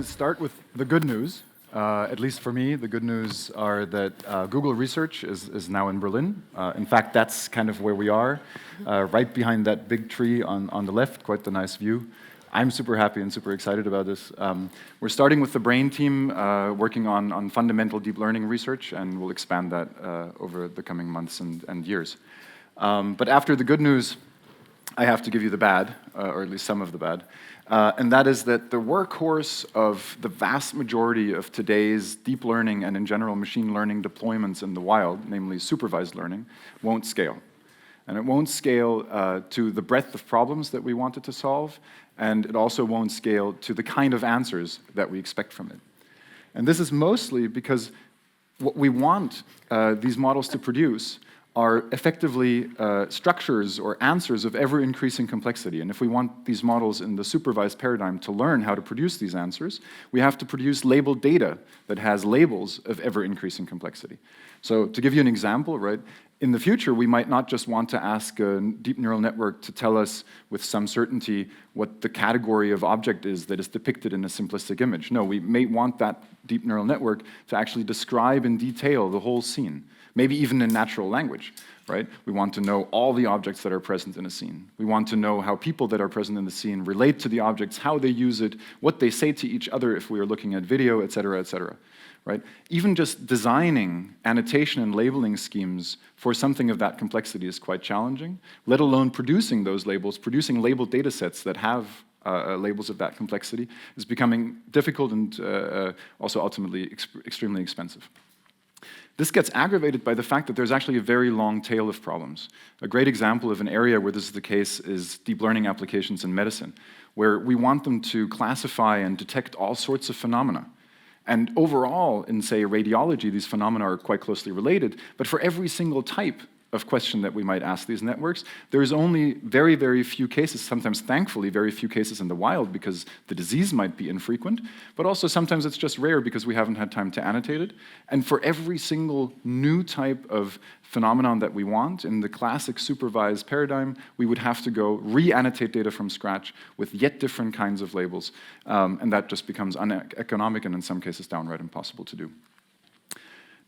to start with the good news. At least for me, the good news are that Google Research is now in Berlin. In fact, that's kind of where we are, right behind that big tree on the left, quite the nice view. I'm super happy and super excited about this. We're starting with the Brain team, working on fundamental deep learning research, and we'll expand that over the coming months and years. But after the good news, I have to give you the bad, or at least some of the bad. And that is that the workhorse of the vast majority of today's deep learning and in general machine learning deployments in the wild, namely supervised learning, won't scale. And it won't scale to the breadth of problems that we want it to solve, and it also won't scale to the kind of answers that we expect from it. And this is mostly because what we want these models to produce are effectively structures or answers of ever-increasing complexity. And if we want these models in the supervised paradigm to learn how to produce these answers, we have to produce labeled data that has labels of ever-increasing complexity. So to give you an example, right, in the future, we might not just want to ask a deep neural network to tell us with some certainty what the category of object is that is depicted in a simplistic image. No, we may want that deep neural network to actually describe in detail the whole scene, maybe even in natural language, right? We want to know all the objects that are present in a scene. We want to know how people that are present in the scene relate to the objects, how they use it, what they say to each other if we are looking at video, et cetera, right? Even just designing annotation and labeling schemes for something of that complexity is quite challenging, let alone producing those labels, producing labeled data sets that have labels of that complexity is becoming difficult and also ultimately extremely expensive. This gets aggravated by the fact that there's actually a very long tail of problems. A great example of an area where this is the case is deep learning applications in medicine, where we want them to classify and detect all sorts of phenomena. And overall, in, say, radiology, these phenomena are quite closely related, but for every single type of question that we might ask these networks, there's only very, very few cases, sometimes thankfully very few cases in the wild because the disease might be infrequent, but also sometimes it's just rare because we haven't had time to annotate it. And for every single new type of phenomenon that we want in the classic supervised paradigm, we would have to go re-annotate data from scratch with yet different kinds of labels, and that just becomes uneconomic and in some cases downright impossible to do.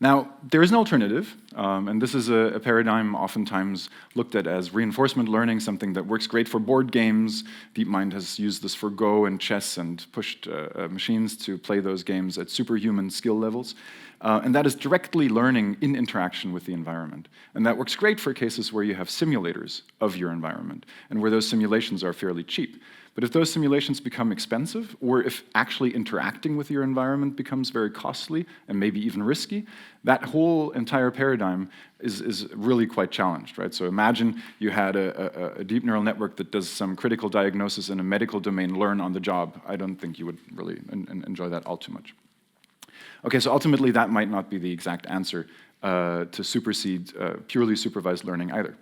Now, there is an alternative, and this is a paradigm oftentimes looked at as reinforcement learning, something that works great for board games. DeepMind has used this for Go and chess and pushed machines to play those games at superhuman skill levels. And that is directly learning in interaction with the environment. And that works great for cases where you have simulators of your environment and where those simulations are fairly cheap. But if those simulations become expensive, or if actually interacting with your environment becomes very costly and maybe even risky, that whole entire paradigm is really quite challenged, right? So imagine you had a deep neural network that does some critical diagnosis in a medical domain learn on the job. I don't think you would really enjoy that all too much. Okay, so ultimately that might not be the exact answer to supersede purely supervised learning either.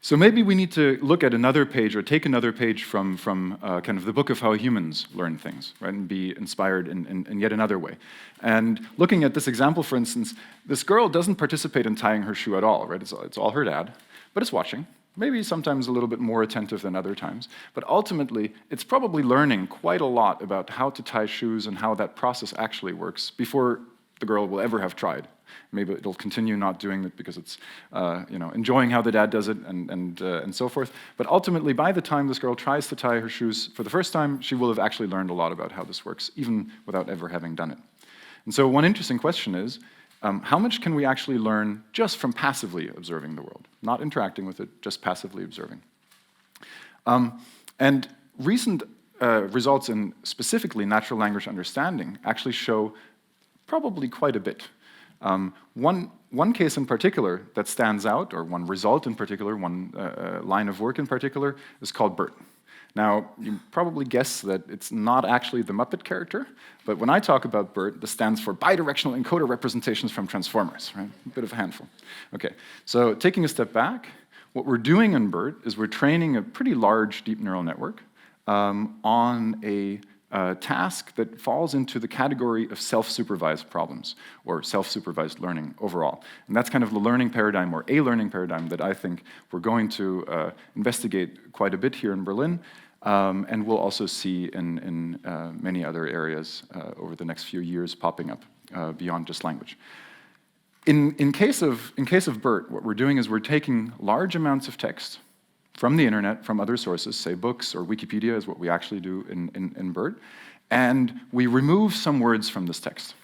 So maybe we need to look at another page or take another page from kind of the book of how humans learn things, right, and be inspired in yet another way. And looking at this example, for instance, this girl doesn't participate in tying her shoe at all, right? It's all her dad, but it's watching. Maybe sometimes a little bit more attentive than other times. But ultimately, it's probably learning quite a lot about how to tie shoes and how that process actually works before the girl will ever have tried. Maybe it'll continue not doing it because it's enjoying how the dad does it and so forth. But ultimately, by the time this girl tries to tie her shoes for the first time, she will have actually learned a lot about how this works, even without ever having done it. And so one interesting question is, how much can we actually learn just from passively observing the world? Not interacting with it, just passively observing. And recent results in specifically natural language understanding actually show probably quite a bit. One case in particular that stands out, or one result in particular, one line of work in particular, is called Bert. Now, you probably guess that it's not actually the Muppet character, but when I talk about Bert, this stands for bidirectional encoder representations from transformers, right? A bit of a handful. Okay, so taking a step back, what we're doing in Bert is we're training a pretty large deep neural network on a task that falls into the category of self-supervised problems, or self-supervised learning overall. And that's kind of the learning paradigm, or a learning paradigm, that I think we're going to investigate quite a bit here in Berlin. and we'll also see in many other areas over the next few years popping up beyond just language. In case of Bert, what we're doing is we're taking large amounts of text from the internet, from other sources, say books or Wikipedia is what we actually do in Bert, and we remove some words from this text.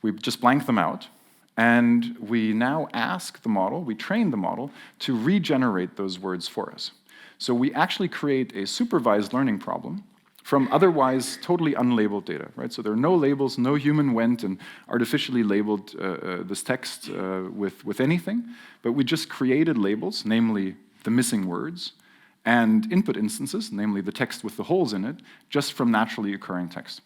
We just blank them out, and we now ask the model, we train the model to regenerate those words for us. So we actually create a supervised learning problem from otherwise totally unlabeled data, right? So there are no labels, no human went and artificially labeled this text with anything, but we just created labels, namely the missing words, and input instances, namely the text with the holes in it, just from naturally occurring text.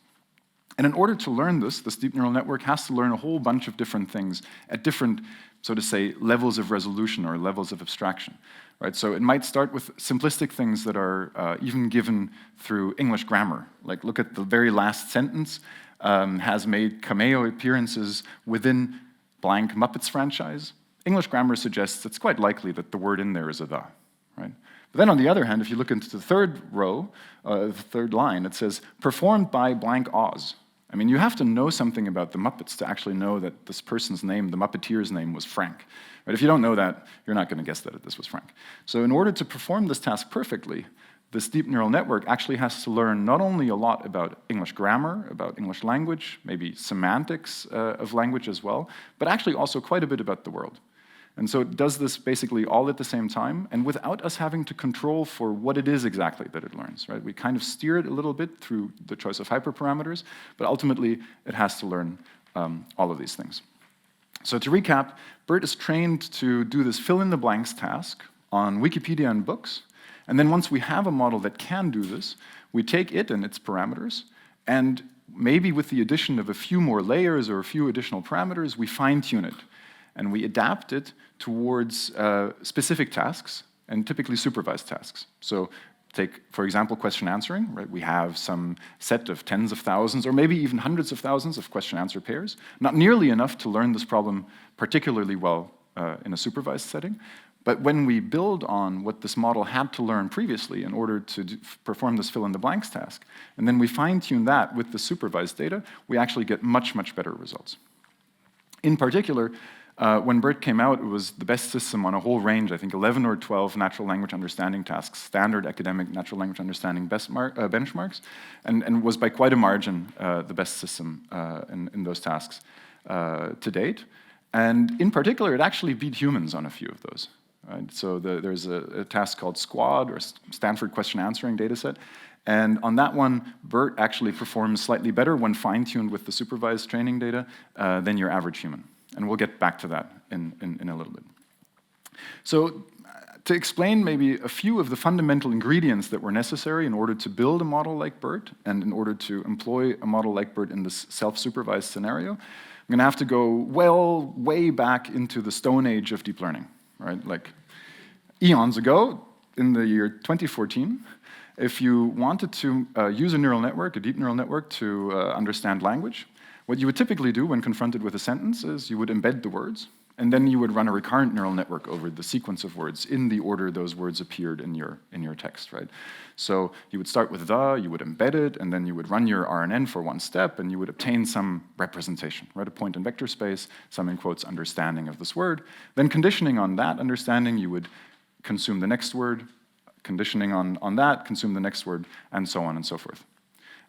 And in order to learn this deep neural network has to learn a whole bunch of different things at different, so to say, levels of resolution or levels of abstraction. Right? So it might start with simplistic things that are even given through English grammar. Like look at the very last sentence, has made cameo appearances within blank Muppets franchise. English grammar suggests it's quite likely that the word in there is a the. Right? But then on the other hand, if you look into the third row, the third line, it says, performed by blank Oz. I mean, you have to know something about the Muppets to actually know that this person's name, the Muppeteer's name, was Frank. Right? If you don't know that, you're not going to guess that this was Frank. So in order to perform this task perfectly, this deep neural network actually has to learn not only a lot about English grammar, about English language, maybe semantics of language as well, but actually also quite a bit about the world. And so it does this basically all at the same time, and without us having to control for what it is exactly that it learns. Right? We kind of steer it a little bit through the choice of hyperparameters, but ultimately it has to learn all of these things. So to recap, Bert is trained to do this fill-in-the-blanks task on Wikipedia and books, and then once we have a model that can do this, we take it and its parameters, and maybe with the addition of a few more layers or a few additional parameters, we fine-tune it. And we adapt it towards specific tasks, and typically supervised tasks. So take, for example, question answering. Right? We have some set of tens of thousands, or maybe even hundreds of thousands of question-answer pairs. Not nearly enough to learn this problem particularly well in a supervised setting. But when we build on what this model had to learn previously in order to perform this fill-in-the-blanks task, and then we fine-tune that with the supervised data, we actually get much, much better results. In particular, when Bert came out, it was the best system on a whole range, I think 11 or 12 natural language understanding tasks, standard academic natural language understanding benchmarks, and was by quite a margin the best system in those tasks to date. And in particular, it actually beat humans on a few of those. Right? So there's a task called SQUAD, or Stanford Question Answering Dataset, and on that one, Bert actually performs slightly better when fine-tuned with the supervised training data than your average human. And we'll get back to that in a little bit. So to explain maybe a few of the fundamental ingredients that were necessary in order to build a model like Bert and in order to employ a model like Bert in this self-supervised scenario, I'm going to have to go way back into the Stone Age of deep learning, right? Like eons ago, in the year 2014, if you wanted to use a neural network, a deep neural network, to understand language, what you would typically do when confronted with a sentence is you would embed the words, and then you would run a recurrent neural network over the sequence of words in the order those words appeared in your text, right? So you would start with the, you would embed it, and then you would run your RNN for one step, and you would obtain some representation, right? A point in vector space, some in quotes understanding of this word. Then conditioning on that understanding, you would consume the next word, conditioning on that, consume the next word, and so on and so forth.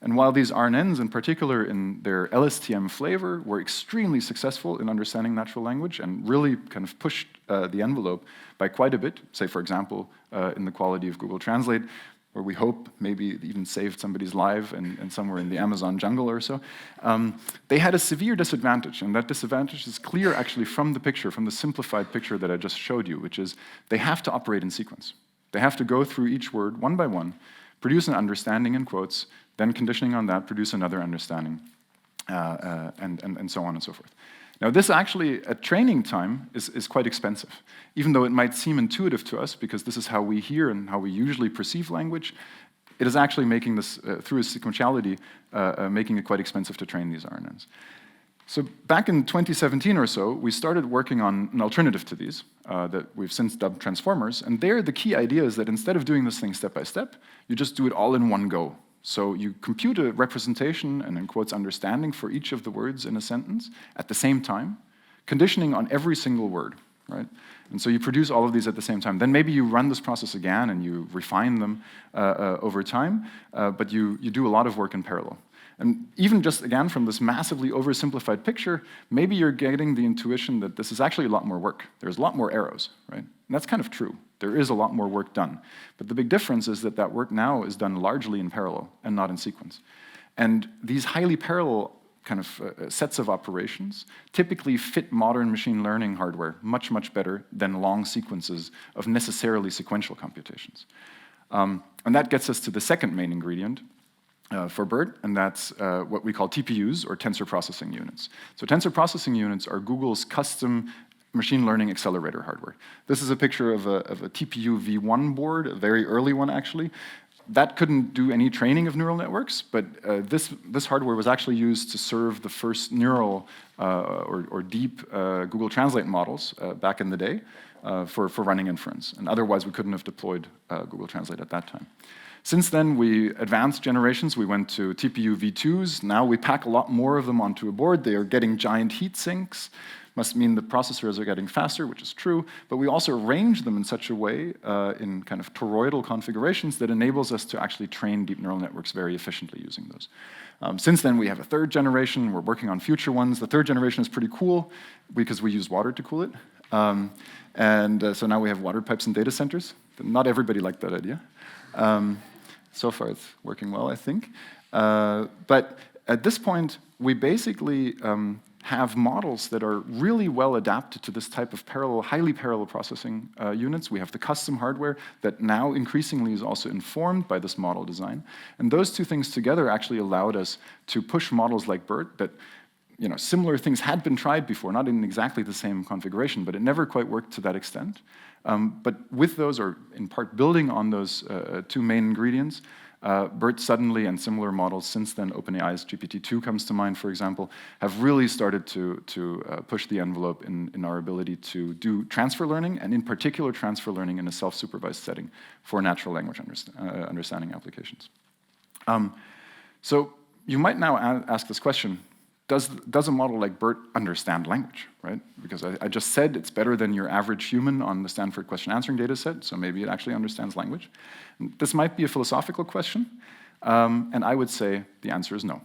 And while these RNNs, in particular in their LSTM flavor, were extremely successful in understanding natural language and really kind of pushed the envelope by quite a bit, say, for example, in the quality of Google Translate, where we hope maybe even saved somebody's life and somewhere in the Amazon jungle or so, they had a severe disadvantage, and that disadvantage is clear actually from the picture, from the simplified picture that I just showed you, which is they have to operate in sequence. They have to go through each word one by one, produce an understanding in quotes, then conditioning on that, produce another understanding, and so on and so forth. Now this actually, at training time, is quite expensive. Even though it might seem intuitive to us, because this is how we hear and how we usually perceive language, it is actually making this, through a sequentiality, making it quite expensive to train these RNNs. So back in 2017 or so, we started working on an alternative to these that we've since dubbed transformers. And there, the key idea is that instead of doing this thing step by step, you just do it all in one go. So you compute a representation and, in quotes, understanding for each of the words in a sentence at the same time, conditioning on every single word, right? And so you produce all of these at the same time. Then maybe you run this process again and you refine them over time, but you do a lot of work in parallel. And even just, again, from this massively oversimplified picture, maybe you're getting the intuition that this is actually a lot more work. There's a lot more arrows, right? And that's kind of true. There is a lot more work done. But the big difference is that that work now is done largely in parallel and not in sequence. And these highly parallel kind of sets of operations typically fit modern machine learning hardware much, much better than long sequences of necessarily sequential computations. And that gets us to the second main ingredient, for Bert, and that's what we call TPUs, or tensor processing units. So tensor processing units are Google's custom machine learning accelerator hardware. This is a picture of a TPU V1 board, a very early one actually. That couldn't do any training of neural networks, but this hardware was actually used to serve the first neural or deep Google Translate models back in the day for running inference. And otherwise, we couldn't have deployed Google Translate at that time. Since then, we advanced generations. We went to TPU V2s. Now we pack a lot more of them onto a board. They are getting giant heat sinks. Must mean the processors are getting faster, which is true, but we also arrange them in such a way in kind of toroidal configurations that enables us to actually train deep neural networks very efficiently using those. Since then, we have a third generation. We're working on future ones. The third generation is pretty cool because we use water to cool it. So now we have water pipes in data centers. Not everybody liked that idea. So far, it's working well, I think. But at this point, we basically have models that are really well adapted to this type of parallel, highly parallel processing units. We have the custom hardware that now increasingly is also informed by this model design. And those two things together actually allowed us to push models like Bert that, you know, similar things had been tried before, not in exactly the same configuration, but it never quite worked to that extent. But with those, or in part building on those two main ingredients, Bert suddenly, and similar models since then, OpenAI's GPT-2 comes to mind, for example, have really started to push the envelope in our ability to do transfer learning, and in particular transfer learning in a self-supervised setting for natural language understanding applications. So you might now ask this question: Does a model like Bert understand language, right? Because I just said it's better than your average human on the Stanford question answering data set, so maybe it actually understands language. This might be a philosophical question, and I would say the answer is no.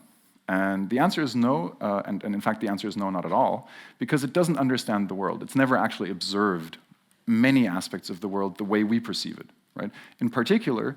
And the answer is no, and in fact the answer is no, not at all, because it doesn't understand the world. It's never actually observed many aspects of the world the way we perceive it, right? In particular,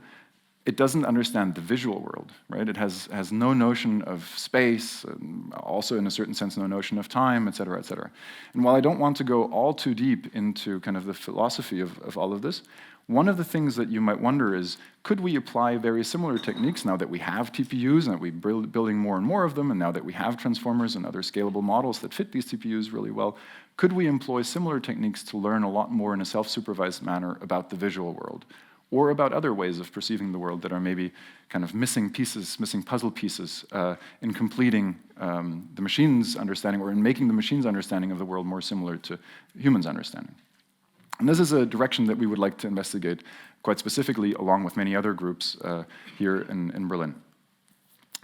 it doesn't understand the visual world, right? It has no notion of space, and also in a certain sense no notion of time, et cetera, et cetera. And while I don't want to go all too deep into kind of the philosophy of all of this, one of the things that you might wonder is, could we apply very similar techniques now that we have TPUs and that we're building more and more of them, and now that we have transformers and other scalable models that fit these TPUs really well, could we employ similar techniques to learn a lot more in a self-supervised manner about the visual world, or about other ways of perceiving the world that are maybe kind of missing pieces, missing puzzle pieces in completing the machine's understanding, or in making the machine's understanding of the world more similar to humans' understanding. And this is a direction that we would like to investigate quite specifically, along with many other groups here in Berlin.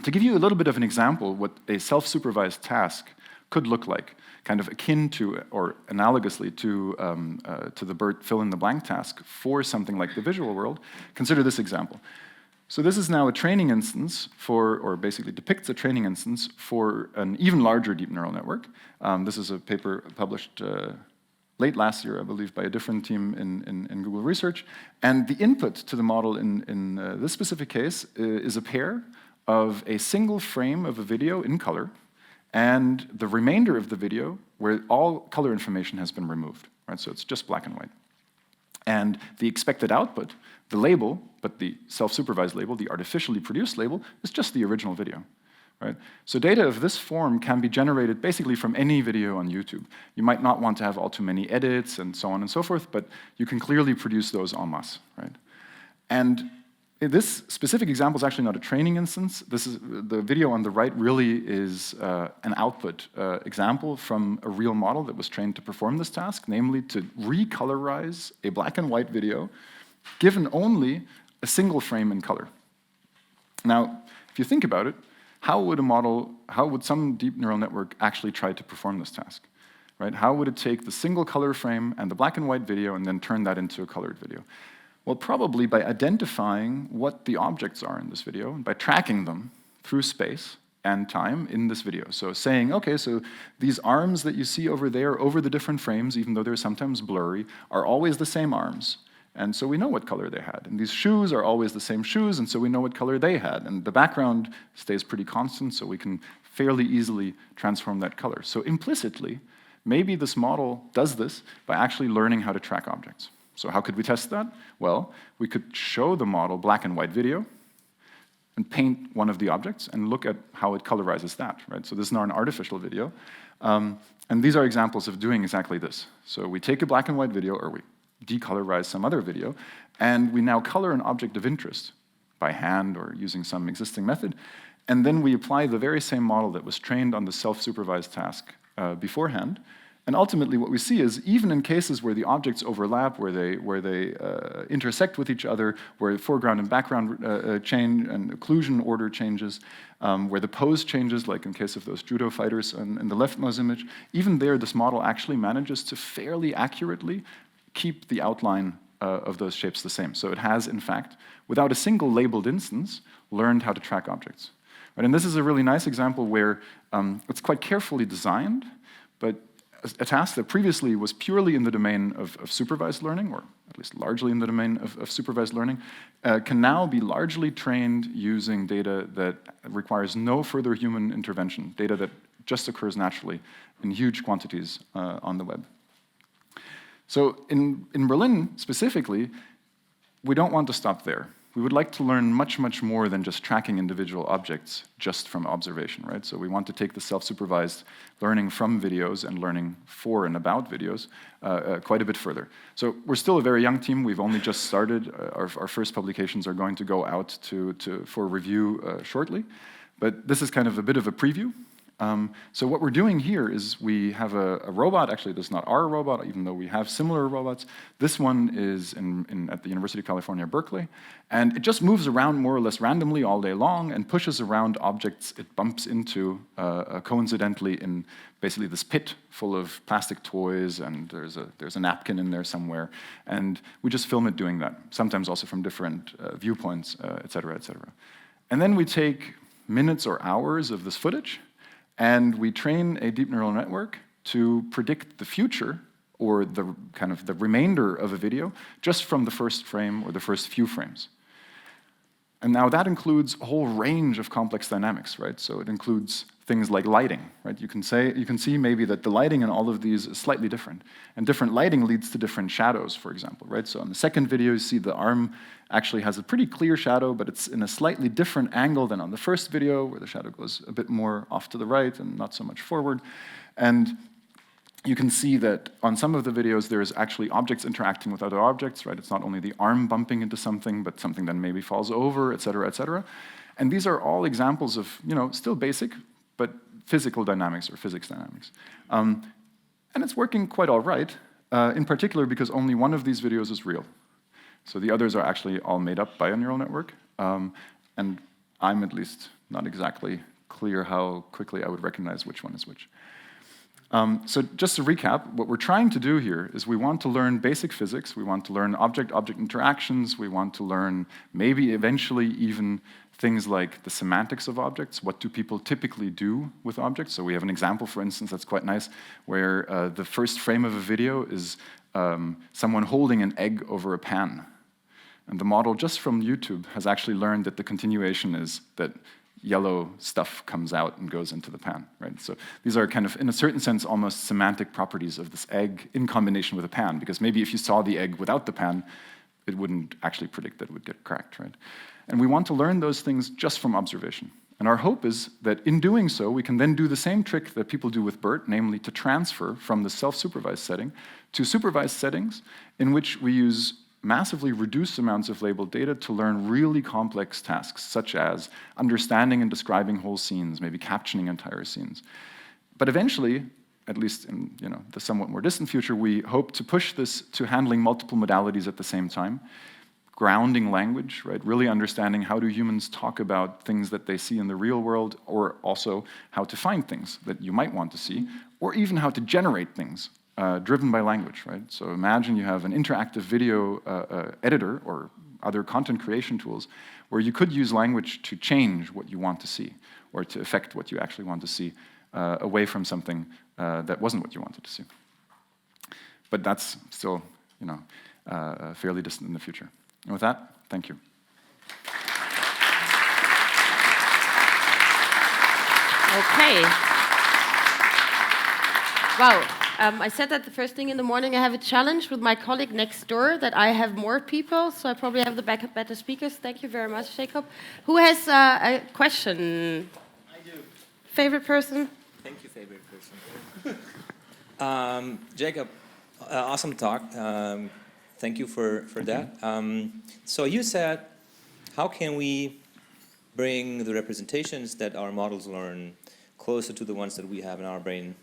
To give you a little bit of an example what a self-supervised task could look like, kind of akin to, or analogously to the Bert fill-in-the-blank task for something like the visual world, consider this example. So this is now a training instance for, or basically depicts a training instance for an even larger deep neural network. This is a paper published late last year, I believe, by a different team in Google Research. And the input to the model in this specific case is a pair of a single frame of a video in color and the remainder of the video where all color information has been removed, right? So it's just black and white. And the expected output, the label, but the self-supervised label, the artificially produced label, is just the original video, right? So data of this form can be generated basically from any video on YouTube. You might not want to have all too many edits and so on and so forth, but you can clearly produce those en masse, right? And This specific example is actually not a training instance. This is the video on the right really is an output example from a real model that was trained to perform this task, namely to recolorize a black and white video given only a single frame in color. Now, if you think about it, how would some deep neural network actually try to perform this task? Right? How would it take the single color frame and the black and white video and then turn that into a colored video? Well, probably by identifying what the objects are in this video and by tracking them through space and time in this video. So saying, okay, so these arms that you see over there, over the different frames, even though they're sometimes blurry, are always the same arms. And so we know what color they had. And these shoes are always the same shoes, and so we know what color they had. And the background stays pretty constant, so we can fairly easily transform that color. So implicitly, maybe this model does this by actually learning how to track objects. So how could we test that? Well, we could show the model black and white video and paint one of the objects and look at how it colorizes that, right? So this is not an artificial video. And these are examples of doing exactly this. So we take a black and white video, or we decolorize some other video, and we now color an object of interest by hand or using some existing method, and then we apply the very same model that was trained on the self-supervised task beforehand. And ultimately, what we see is, even in cases where the objects overlap, where they intersect with each other, where foreground and background change and occlusion order changes, where the pose changes, like in case of those judo fighters in the leftmost image, even there, this model actually manages to fairly accurately keep the outline of those shapes the same. So it has, in fact, without a single labeled instance, learned how to track objects. Right? And this is a really nice example where it's quite carefully designed, but a task that previously was purely in the domain of supervised learning, or at least largely in the domain of supervised learning, can now be largely trained using data that requires no further human intervention, data that just occurs naturally in huge quantities on the web. So in Berlin specifically, we don't want to stop there. We would like to learn much, much more than just tracking individual objects just from observation, right? So we want to take the self-supervised learning from videos and learning for and about videos quite a bit further. So we're still a very young team. We've only just started. Our first publications are going to go out for review shortly. But this is kind of a bit of a preview. So what we're doing here is we have a robot. Actually, this is not our robot, even though we have similar robots. This one is at the University of California, Berkeley, and it just moves around more or less randomly all day long and pushes around objects it bumps into coincidentally in basically this pit full of plastic toys, and there's a napkin in there somewhere, and we just film it doing that, sometimes also from different viewpoints, et cetera, et cetera. And then we take minutes or hours of this footage, and we train a deep neural network to predict the future, or the kind of the remainder of a video, just from the first frame or the first few frames. And now that includes a whole range of complex dynamics, right? So it includes things like lighting, right? You can see maybe that the lighting in all of these is slightly different. And different lighting leads to different shadows, for example, right? So in the second video, you see the arm actually has a pretty clear shadow, but it's in a slightly different angle than on the first video, where the shadow goes a bit more off to the right and not so much forward. And you can see that on some of the videos, there's actually objects interacting with other objects, right? It's not only the arm bumping into something, but something then maybe falls over, et cetera, et cetera. And these are all examples of, still basic, but physical dynamics or physics dynamics. And it's working quite all right, in particular because only one of these videos is real. So the others are actually all made up by a neural network. And I'm at least not exactly clear how quickly I would recognize which one is which. So just to recap, what we're trying to do here is we want to learn basic physics, we want to learn object-object interactions, we want to learn maybe eventually even things like the semantics of objects. What do people typically do with objects? So we have an example, for instance, that's quite nice, where the first frame of a video is someone holding an egg over a pan. And the model just from YouTube has actually learned that the continuation is that yellow stuff comes out and goes into the pan, right? So these are kind of, in a certain sense, almost semantic properties of this egg in combination with a pan, because maybe if you saw the egg without the pan, it wouldn't actually predict that it would get cracked, right? And we want to learn those things just from observation. And our hope is that in doing so, we can then do the same trick that people do with Bert, namely to transfer from the self-supervised setting to supervised settings in which we use massively reduce amounts of labeled data to learn really complex tasks, such as understanding and describing whole scenes, maybe captioning entire scenes. But eventually, at least in the somewhat more distant future, we hope to push this to handling multiple modalities at the same time, grounding language, right? Really understanding how do humans talk about things that they see in the real world, or also how to find things that you might want to see, or even how to generate things driven by language, right? So imagine you have an interactive video editor or other content creation tools where you could use language to change what you want to see or to affect what you actually want to see away from something that wasn't what you wanted to see. But that's still, fairly distant in the future. And with that, thank you. Okay. Wow. I said that the first thing in the morning. I have a challenge with my colleague next door that I have more people, so I probably have the better speakers. Thank you very much, Jakob. Who has a question? I do. Favorite person? Thank you, favorite person. Jakob, awesome talk. Thank you for that. So you said, how can we bring the representations that our models learn closer to the ones that we have in our brain?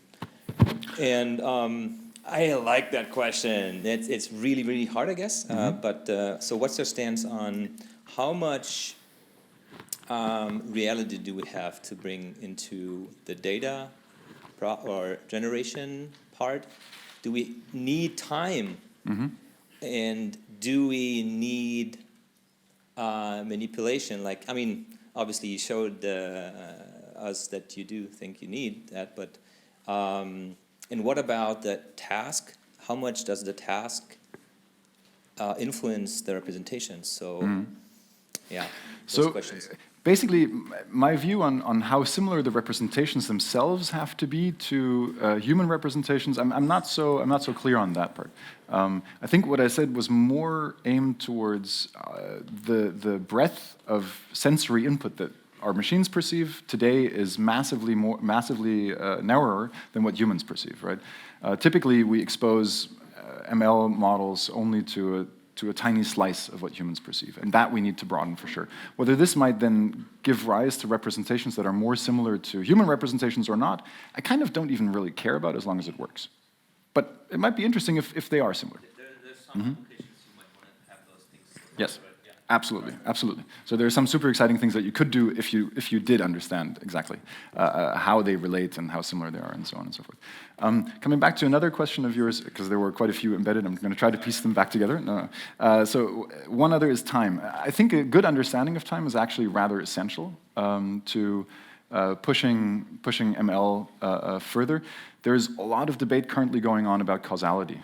And I like that question. It's really, really hard, I guess. So what's your stance on how much reality do we have to bring into the data or generation part? Do we need time? And do we need manipulation? Like, I mean, obviously you showed us that you do think you need that, but and what about the task? How much does the task influence the representation? So, yeah, those questions. Basically, my view on how similar the representations themselves have to be to human representations, I'm not so clear on that part. I think what I said was more aimed towards the breadth of sensory input that our machines perceive today is massively narrower than what humans perceive, right? Typically, we expose ML models only to a tiny slice of what humans perceive, and that we need to broaden for sure. Whether this might then give rise to representations that are more similar to human representations or not, I kind of don't even really care about as long as it works. But it might be interesting if they are similar. There's some applications you might want to have those things. Yes. Absolutely, absolutely. So there are some super exciting things that you could do if you did understand exactly how they relate and how similar they are, and so on and so forth. Coming back to another question of yours, because there were quite a few embedded, I'm going to try to piece them back together. So one other is time. I think a good understanding of time is actually rather essential to pushing ML further. There's a lot of debate currently going on about causality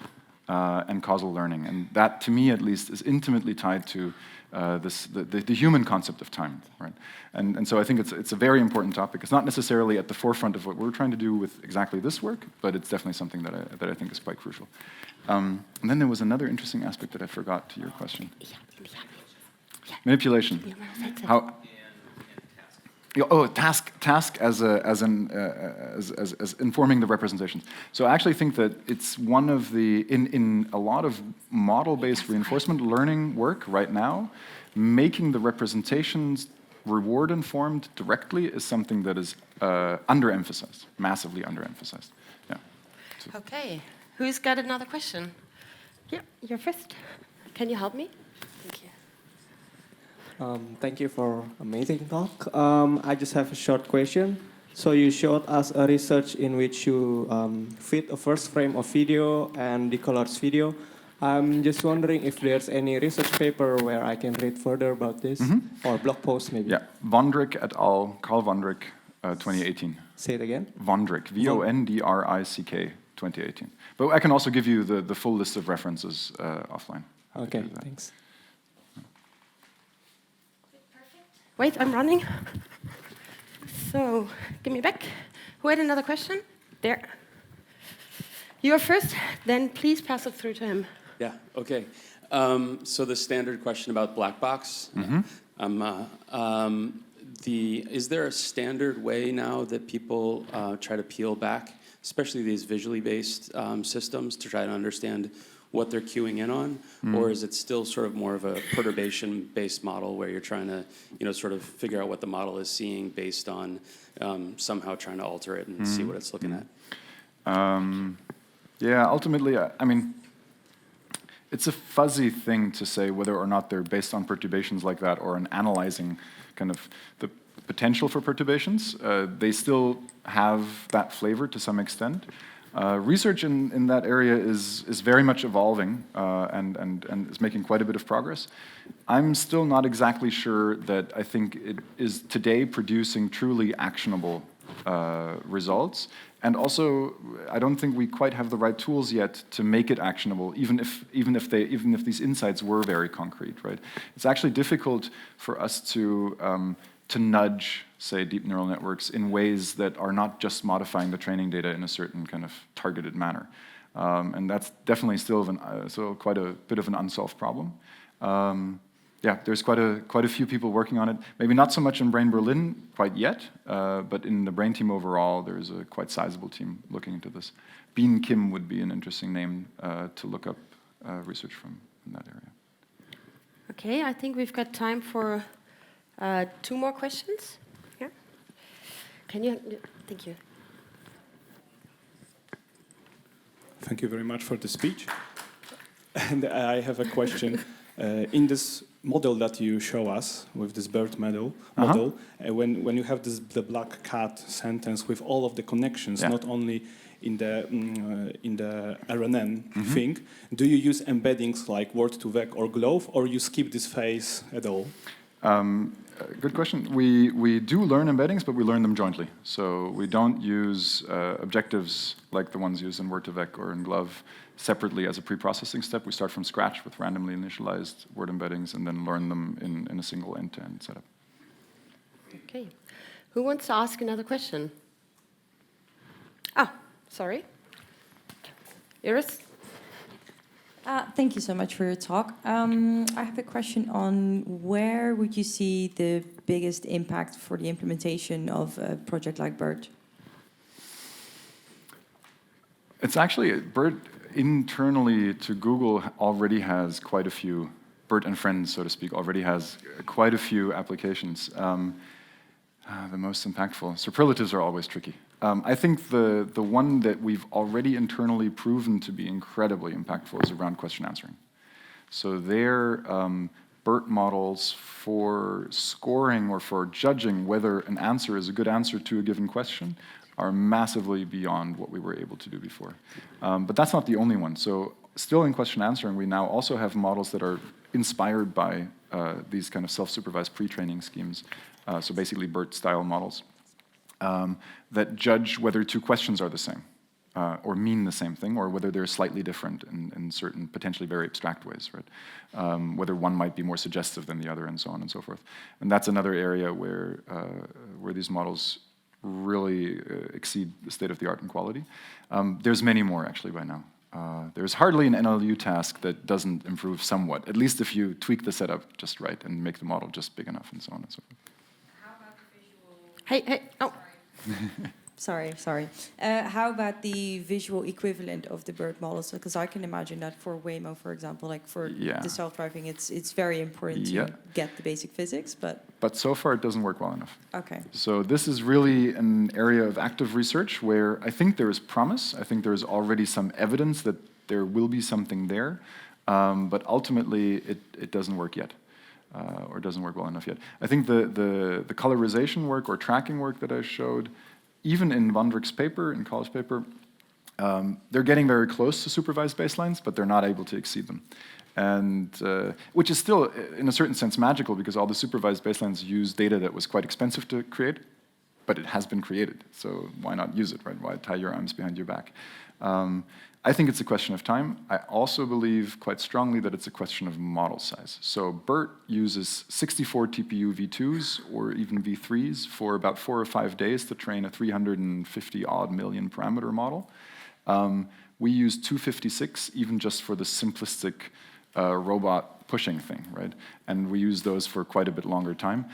and causal learning, and that, to me at least, is intimately tied to the human concept of time, right? And so I think it's a very important topic. It's not necessarily at the forefront of what we're trying to do with exactly this work, but it's definitely something that I think is quite crucial. And then there was another interesting aspect that I forgot to your question. Manipulation. How? Task as informing the representations. So I actually think that it's one of the, in a lot of model-based reinforcement learning work right now, making the representations reward-informed directly is something that is underemphasized, massively underemphasized. Yeah. So. Okay, who's got another question? Yeah, you're first. Can you help me? Thank you. Thank you for amazing talk. I just have a short question. So you showed us a research in which you fit a first frame of video and decolors video. I'm just wondering if there's any research paper where I can read further about this, or blog post maybe. Yeah, Vondrick et al., Carl Vondrick, 2018. Say it again? Vondrick, V-O-N-D-R-I-C-K, 2018. But I can also give you the full list of references offline. Okay, thanks. Wait, I'm running. So, give me back. Who had another question? There. You're first, then please pass it through to him. Yeah, okay. So the standard question about black box. Is there a standard way now that people try to peel back, especially these visually based systems, to try to understand what they're queuing in on, or is it still sort of more of a perturbation-based model where you're trying to, sort of figure out what the model is seeing based on somehow trying to alter it and see what it's looking at? Yeah, ultimately, I mean, it's a fuzzy thing to say whether or not they're based on perturbations like that or on analyzing kind of the potential for perturbations. They still have that flavor to some extent. Research in that area is very much evolving and is making quite a bit of progress. I'm still not exactly sure that I think it is today producing truly actionable results. And also, I don't think we quite have the right tools yet to make it actionable, even if these insights were very concrete, right? It's actually difficult for us to nudge, say, deep neural networks in ways that are not just modifying the training data in a certain kind of targeted manner. And that's definitely still quite a bit of an unsolved problem. Yeah, there's quite a few people working on it. Maybe not so much in Brain Berlin quite yet, but in the Brain team overall, there's a quite sizable team looking into this. Bean Kim would be an interesting name to look up research from in that area. Okay, I think we've got time for 2 more questions. Yeah. Can you? Thank you. Thank you very much for the speech. And I have a question. In this model that you show us with this Burt model, when you have the black cat sentence with all of the connections, not only in the RNN thing, do you use embeddings like word2vec or glove, or you skip this phase at all? Good question. We do learn embeddings, but we learn them jointly. So we don't use objectives like the ones used in word2vec or in glove separately as a pre-processing step. We start from scratch with randomly initialized word embeddings and then learn them in a single end-to-end setup. Okay. Who wants to ask another question? Ah, sorry. Iris? Thank you so much for your talk. I have a question on where would you see the biggest impact for the implementation of a project like Bert? It's actually, Bert internally to Google already has quite a few, Bert and friends, so to speak, already has quite a few applications. The most impactful. Superlatives are always tricky. I think the one that we've already internally proven to be incredibly impactful is around question answering. So their BERT models for scoring or for judging whether an answer is a good answer to a given question are massively beyond what we were able to do before. But that's not the only one. So still in question answering, we now also have models that are inspired by these kind of self-supervised pre-training schemes. So basically BERT-style models that judge whether 2 questions are the same or mean the same thing, or whether they're slightly different in certain potentially very abstract ways, right? Whether one might be more suggestive than the other, and so on and so forth. And that's another area where these models really exceed the state of the art in quality. There's many more actually by now. There's hardly an NLU task that doesn't improve somewhat, at least if you tweak the setup just right and make the model just big enough, and so on and so forth. How about the visual... Hey, oh. Sorry. How about the visual equivalent of the BERT models? Because I can imagine that for Waymo, for example, like for the self-driving, it's very important to get the basic physics, but... But so far it doesn't work well enough. Okay. So this is really an area of active research where I think there is promise. I think there is already some evidence that there will be something there, but ultimately it doesn't work yet. Or doesn't work well enough yet. I think the colorization work or tracking work that I showed, even in Vondrik's paper, in College paper, they're getting very close to supervised baselines, but they're not able to exceed them. And which is still, in a certain sense, magical, because all the supervised baselines use data that was quite expensive to create, but it has been created. So why not use it, right? Why tie your arms behind your back? I think it's a question of time. I also believe quite strongly that it's a question of model size. So Bert uses 64 TPU V2s or even V3s for about 4 or 5 days to train a 350-odd million parameter model. We use 256 even just for the simplistic robot pushing thing, right? And we use those for quite a bit longer time.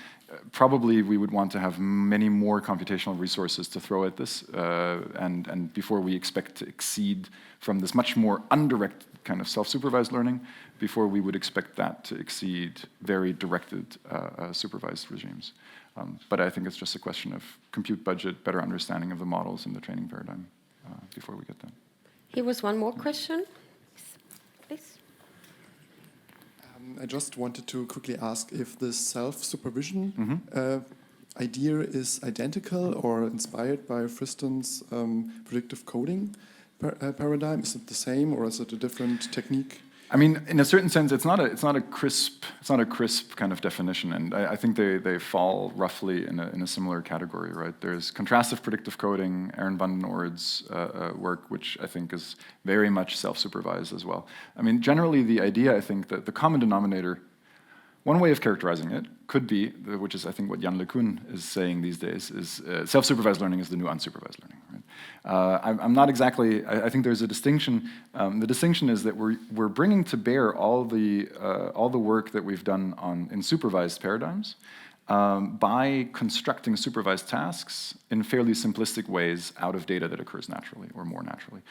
Probably we would want to have many more computational resources to throw at this, and before we expect to exceed from this much more undirected kind of self-supervised learning, before we would expect that to exceed very directed supervised regimes. But I think it's just a question of compute budget, better understanding of the models and the training paradigm before we get there. Here was one more question. Please. I just wanted to quickly ask if this self-supervision idea is identical or inspired by Friston's predictive coding paradigm. Is it the same, or is it a different technique? I mean, in a certain sense, it's not a crisp kind of definition, and I think they fall roughly in a similar category, right? There's contrastive predictive coding, Aaron van den Oord's work, which I think is very much self-supervised as well. I mean, generally the idea, I think, that the common denominator, one way of characterizing it could be, which is I think what Jan LeCun is saying these days, is self-supervised learning is the new unsupervised learning. Right? I'm not exactly. I think there's a distinction. The distinction is that we're bringing to bear all the work that we've done in supervised paradigms by constructing supervised tasks in fairly simplistic ways out of data that occurs naturally or more naturally.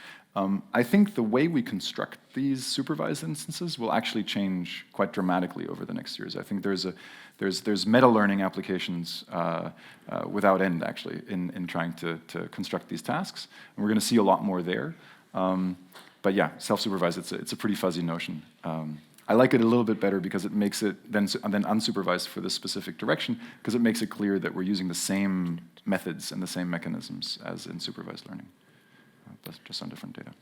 I think the way we construct these supervised instances will actually change quite dramatically over the next years. I think there's meta-learning applications without end, actually, in trying to construct these tasks. And we're going to see a lot more there. But yeah, self-supervised, it's a pretty fuzzy notion. I like it a little bit better because it makes it then unsupervised for this specific direction, because it makes it clear that we're using the same methods and the same mechanisms as in supervised learning, just on different data.